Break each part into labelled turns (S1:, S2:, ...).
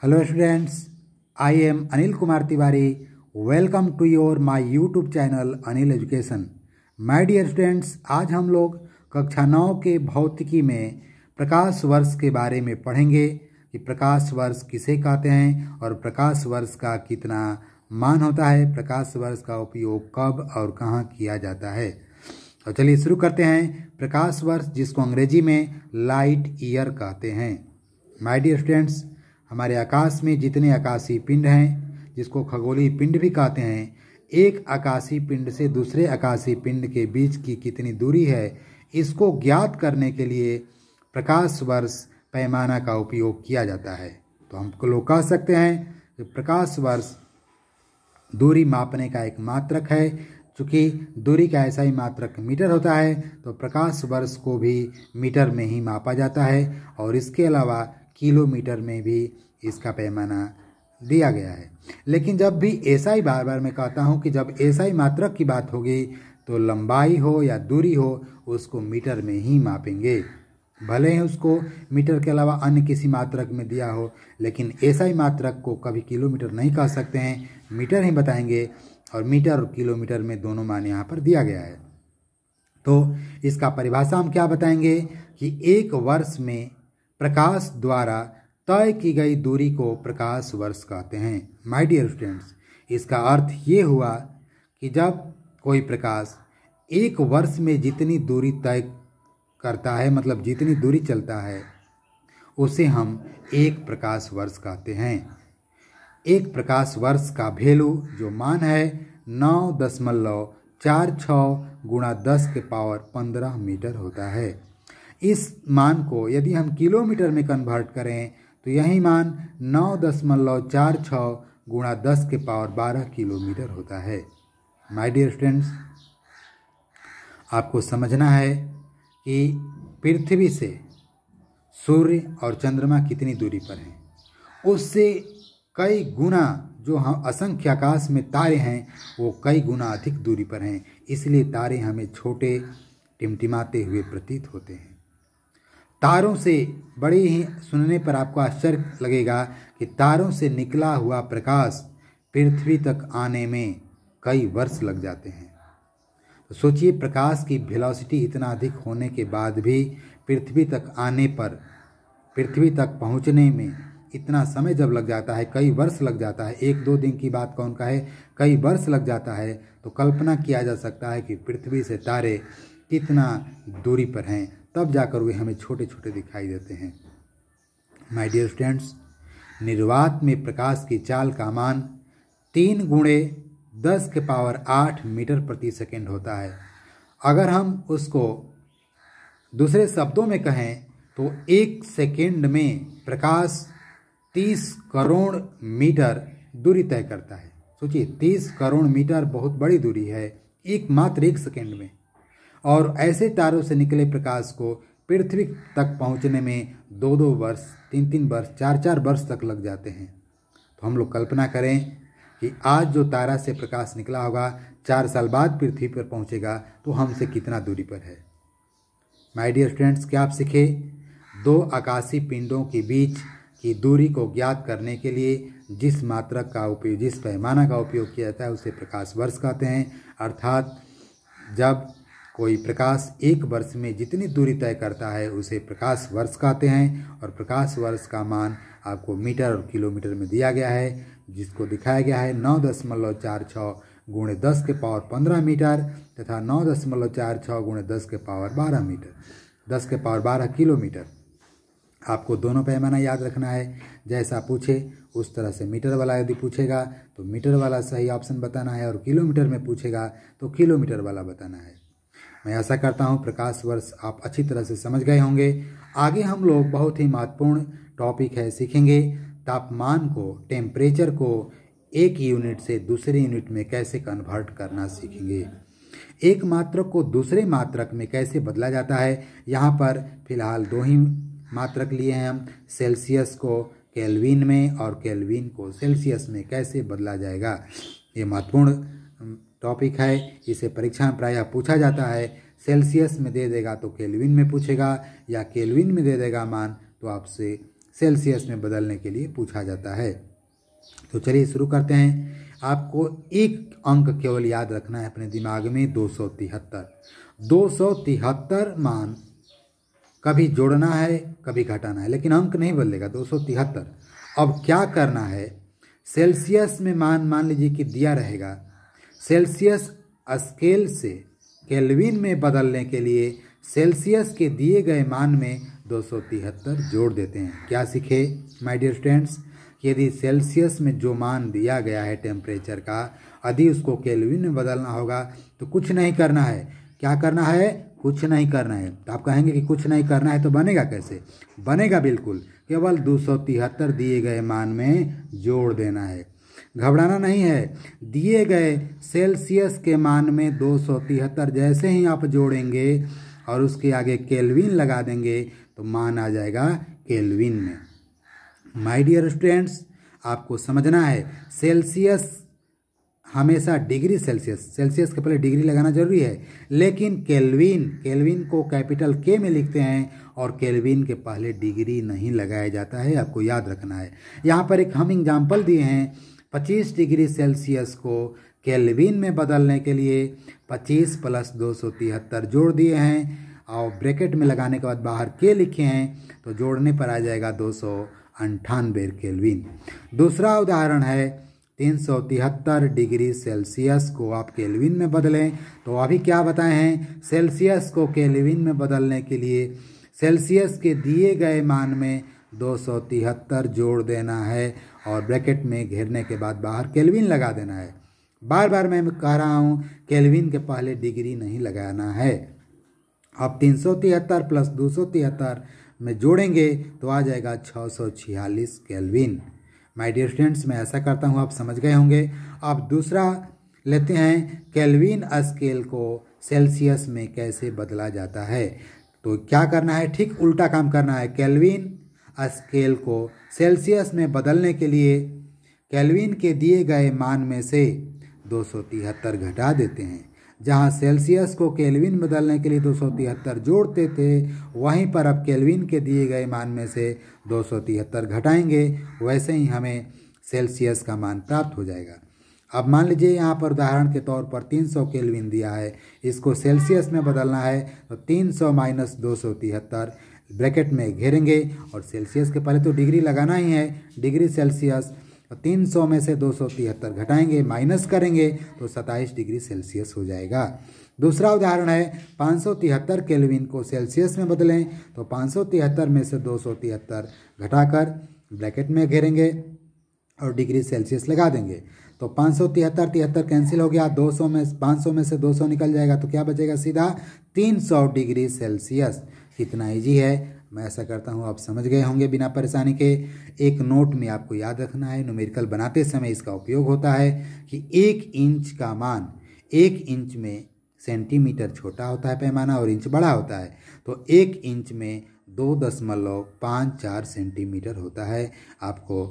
S1: Hello students, I am Anil Kumar Tiwari. Welcome to my YouTube channel Anil Education. My dear students, आज हम लोग कक्षा 9 के भौतिकी में प्रकाश वर्ष के बारे में पढ़ेंगे कि प्रकाश वर्ष किसे कहते हैं और प्रकाश वर्ष का कितना मान होता है, प्रकाश वर्ष का उपयोग कब और कहाँ किया जाता है। तो चलिए शुरू करते हैं। प्रकाश वर्ष जिसको अंग्रेजी में लाइट ईयर कहते हैं। माय डियर स्टूडेंट्स, हमारे आकाश में जितने आकाशीय पिंड हैं, जिसको खगोलीय पिंड भी कहते हैं, एक आकाशीय पिंड से दूसरे आकाशीय पिंड के बीच की कितनी दूरी है, इसको ज्ञात करने के लिए प्रकाश वर्ष पैमाना का उपयोग किया जाता है। तो हम लोग कह सकते हैं कि प्रकाश वर्ष दूरी मापने का एक मात्रक है। चूँकि दूरी का ऐसा ही मात्रक मीटर होता है, तो प्रकाश वर्ष को भी मीटर में ही मापा जाता है और इसके अलावा किलोमीटर में भी इसका पैमाना दिया गया है। लेकिन जब भी ऐसा ही बार बार मैं कहता हूँ कि जब ऐसा ही मात्रक की बात होगी तो लंबाई हो या दूरी हो उसको मीटर में ही मापेंगे। भले ही उसको मीटर के अलावा अन्य किसी मात्रक में दिया हो, लेकिन ऐसा ही मात्रक को कभी किलोमीटर नहीं कह सकते हैं, मीटर ही बताएंगे। और मीटर और किलोमीटर में दोनों मान यहाँ पर दिया गया है। तो इसका परिभाषा हम क्या बताएंगे कि एक वर्ष में प्रकाश द्वारा तय की गई दूरी को प्रकाश वर्ष कहते हैं। माय डियर स्टूडेंट्स, इसका अर्थ ये हुआ कि जब कोई प्रकाश एक वर्ष में जितनी दूरी तय करता है, मतलब जितनी दूरी चलता है, उसे हम एक प्रकाश वर्ष कहते हैं। एक प्रकाश वर्ष का वैल्यू जो मान है 9.46 गुणा 10 के पावर 15 मीटर होता है। इस मान को यदि हम किलोमीटर में कन्वर्ट करें तो यही मान 9.46 गुणा 10 के पावर 12 किलोमीटर होता है। माय डियर स्टूडेंट्स, आपको समझना है कि पृथ्वी से सूर्य और चंद्रमा कितनी दूरी पर हैं, उससे कई गुना जो हम असंख्य आकाश में तारे हैं वो कई गुना अधिक दूरी पर हैं। इसलिए तारे हमें छोटे टिमटिमाते हुए प्रतीत होते हैं। तारों से बड़ी ही सुनने पर आपको आश्चर्य लगेगा कि तारों से निकला हुआ प्रकाश पृथ्वी तक आने में कई वर्ष लग जाते हैं। तो सोचिए, प्रकाश की वेलोसिटी इतना अधिक होने के बाद भी पृथ्वी तक आने पर, पृथ्वी तक पहुंचने में इतना समय जब लग जाता है, कई वर्ष लग जाता है, एक दो दिन की बात कौन का है, कई वर्ष लग जाता है, तो कल्पना किया जा सकता है कि पृथ्वी से तारे कितना दूरी पर हैं, तब जाकर वे हमें छोटे छोटे दिखाई देते हैं। माय डियर स्टूडेंट्स, निर्वात में प्रकाश की चाल का मान 3 गुणे 10 के पावर 8 मीटर प्रति सेकेंड होता है। अगर हम उसको दूसरे शब्दों में कहें तो एक सेकेंड में प्रकाश 30 करोड़ मीटर दूरी तय करता है। सोचिए, 30 करोड़ मीटर बहुत बड़ी दूरी है एकमात्र एक सेकेंड में। और ऐसे तारों से निकले प्रकाश को पृथ्वी तक पहुंचने में 2-2 वर्ष, 3-3 वर्ष, 4-4 वर्ष तक लग जाते हैं। तो हम लोग कल्पना करें कि आज जो तारा से प्रकाश निकला होगा 4 साल बाद पृथ्वी पर पहुंचेगा तो हमसे कितना दूरी पर है। माय डियर स्टूडेंट्स, क्या आप सीखे? 2 आकाशीय पिंडों के बीच की दूरी को ज्ञात करने के लिए जिस मात्रक का उपयोग, जिस पैमाना का उपयोग किया जाता है उसे प्रकाश वर्ष कहते हैं। अर्थात जब कोई प्रकाश एक वर्ष में जितनी दूरी तय करता है उसे प्रकाश वर्ष कहते हैं। और प्रकाश वर्ष का मान आपको मीटर और किलोमीटर में दिया गया है, जिसको दिखाया गया है 9.46 गुणे 10 के पावर 15 मीटर तथा 9.46 गुणे 10 के पावर 12 मीटर, 10 के पावर 12 किलोमीटर। आपको दोनों पैमाना याद रखना है। जैसा पूछे उस तरह से मीटर वाला यदि पूछेगा तो मीटर वाला सही ऑप्शन बताना है, और किलोमीटर में पूछेगा तो किलोमीटर वाला बताना है। मैं आशा करता हूँ प्रकाश वर्ष आप अच्छी तरह से समझ गए होंगे। आगे हम लोग बहुत ही महत्वपूर्ण टॉपिक है सीखेंगे, तापमान को, टेम्परेचर को एक यूनिट से दूसरे यूनिट में कैसे कन्वर्ट करना सीखेंगे। एक मात्रक को दूसरे मात्रक में कैसे बदला जाता है। यहाँ पर फिलहाल 2 ही मात्रक लिए हैं हम, सेल्सियस को केल्विन में और केल्विन को सेल्सियस में कैसे बदला जाएगा। ये महत्वपूर्ण टॉपिक है, इसे परीक्षा में प्रायः पूछा जाता है। सेल्सियस में दे देगा तो केल्विन में पूछेगा, या केल्विन में दे देगा मान तो आपसे सेल्सियस में बदलने के लिए पूछा जाता है। तो चलिए शुरू करते हैं। आपको एक अंक केवल याद रखना है अपने दिमाग में, 273। 273 मान कभी जोड़ना है कभी घटाना है, लेकिन अंक नहीं बदलेगा, 273। अब क्या करना है, सेल्सियस में मान लीजिए कि दिया रहेगा, सेल्सियस स्केल से केल्विन में बदलने के लिए सेल्सियस के दिए गए मान में 273 जोड़ देते हैं। क्या सीखे माय डियर स्टूडेंट्स, यदि सेल्सियस में जो मान दिया गया है टेम्परेचर का, यदि उसको केल्विन में बदलना होगा तो कुछ नहीं करना है। क्या करना है? कुछ नहीं करना है। तो आप कहेंगे कि कुछ नहीं करना है तो बनेगा कैसे? बनेगा बिल्कुल, केवल 273 दिए गए मान में जोड़ देना है। घबराना नहीं है। दिए गए सेल्सियस के मान में 273 जैसे ही आप जोड़ेंगे और उसके आगे केल्विन लगा देंगे तो मान आ जाएगा केल्विन में। माय डियर स्टूडेंट्स, आपको समझना है सेल्सियस हमेशा डिग्री सेल्सियस के पहले डिग्री लगाना जरूरी है, लेकिन केल्विन को कैपिटल के में लिखते हैं और केल्विन के पहले डिग्री नहीं लगाया जाता है, आपको याद रखना है। यहाँ पर एक हम एग्जाम्पल दिए हैं, 25 डिग्री सेल्सियस को केल्विन में बदलने के लिए 25 + 273 जोड़ दिए हैं और ब्रैकेट में लगाने के बाद बाहर के लिखे हैं, तो जोड़ने पर आ जाएगा 298 केल्विन। दूसरा उदाहरण है 373 डिग्री सेल्सियस को आप केल्विन में बदलें, तो अभी क्या बताए हैं, सेल्सियस को केल्विन में बदलने के लिए सेल्सियस के दिए गए मान में 273 जोड़ देना है और ब्रैकेट में घेरने के बाद बाहर केल्विन लगा देना है। बार बार मैं कह रहा हूँ केल्विन के पहले डिग्री नहीं लगाना है। अब 373 + 273 में जोड़ेंगे तो आ जाएगा 646 केल्विन। माय डियर स्टूडेंट्स, मैं ऐसा करता हूँ, आप समझ गए होंगे। अब दूसरा लेते हैं, केल्विन स्केल को सेल्सियस में कैसे बदला जाता है। तो क्या करना है, ठीक उल्टा काम करना है। केल्विन स्केल को सेल्सियस में बदलने के लिए केल्विन के दिए गए मान में से 273 घटा देते हैं। जहाँ सेल्सियस को केल्विन बदलने के लिए 273 जोड़ते थे, वहीं पर अब केल्विन के दिए गए मान में से 273 घटाएंगे, वैसे ही हमें सेल्सियस का मान प्राप्त हो जाएगा। अब मान लीजिए यहाँ पर उदाहरण के तौर पर 300 केल्विन दिया है, इसको सेल्सियस में बदलना है तो 300 - 273 ब्रैकेट में घेरेंगे और सेल्सियस के पहले तो डिग्री लगाना ही है, डिग्री सेल्सियस। 300 में से 273 घटाएंगे, माइनस करेंगे तो 27 डिग्री सेल्सियस हो जाएगा। दूसरा उदाहरण है 573 केल्विन को सेल्सियस में बदलें, तो 573 में से 273 घटाकर ब्रैकेट में घेरेंगे और डिग्री सेल्सियस लगा देंगे। तो 573 कैंसिल हो गया, 500 में से 200 निकल जाएगा, तो क्या बचेगा, सीधा 300 डिग्री सेल्सियस। कितना ईजी है, मैं ऐसा करता हूँ, आप समझ गए होंगे बिना परेशानी के। एक नोट में आपको याद रखना है, न्यूमेरिकल बनाते समय इसका उपयोग होता है कि 1 इंच का मान, 1 इंच में सेंटीमीटर छोटा होता है पैमाना और इंच बड़ा होता है, तो 1 इंच में 2.54 सेंटीमीटर होता है। आपको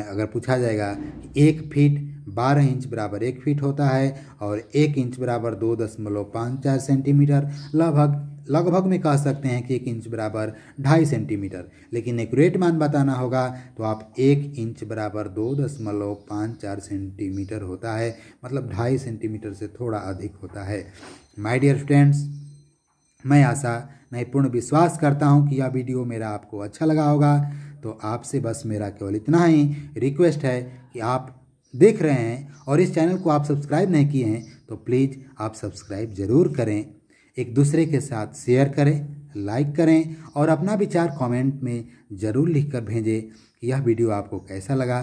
S1: अगर पूछा जाएगा कि 1 फीट 12 इंच बराबर 1 फीट होता है और 1 इंच बराबर 2.54 सेंटीमीटर, लगभग में कह सकते हैं कि 1 इंच बराबर 2.5 सेंटीमीटर, लेकिन एक्यूरेट मान बताना होगा तो आप 1 इंच बराबर 2.54 सेंटीमीटर होता है, मतलब 2.5 सेंटीमीटर से थोड़ा अधिक होता है। माय डियर स्टूडेंट्स, मैं आशा नहीं पूर्ण विश्वास करता हूं कि यह वीडियो मेरा आपको अच्छा लगा होगा। तो आपसे बस मेरा केवल इतना ही रिक्वेस्ट है कि आप देख रहे हैं और इस चैनल को आप सब्सक्राइब नहीं किए हैं तो प्लीज़ आप सब्सक्राइब ज़रूर करें, एक दूसरे के साथ शेयर करें, लाइक करें और अपना विचार कमेंट में ज़रूर लिखकर भेजें कि यह वीडियो आपको कैसा लगा,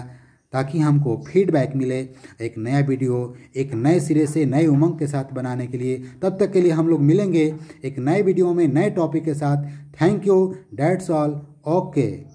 S1: ताकि हमको फीडबैक मिले एक नया वीडियो एक नए सिरे से नए उमंग के साथ बनाने के लिए। तब तक के लिए हम लोग मिलेंगे एक नए वीडियो में नए टॉपिक के साथ। Thank you, that's all, okay.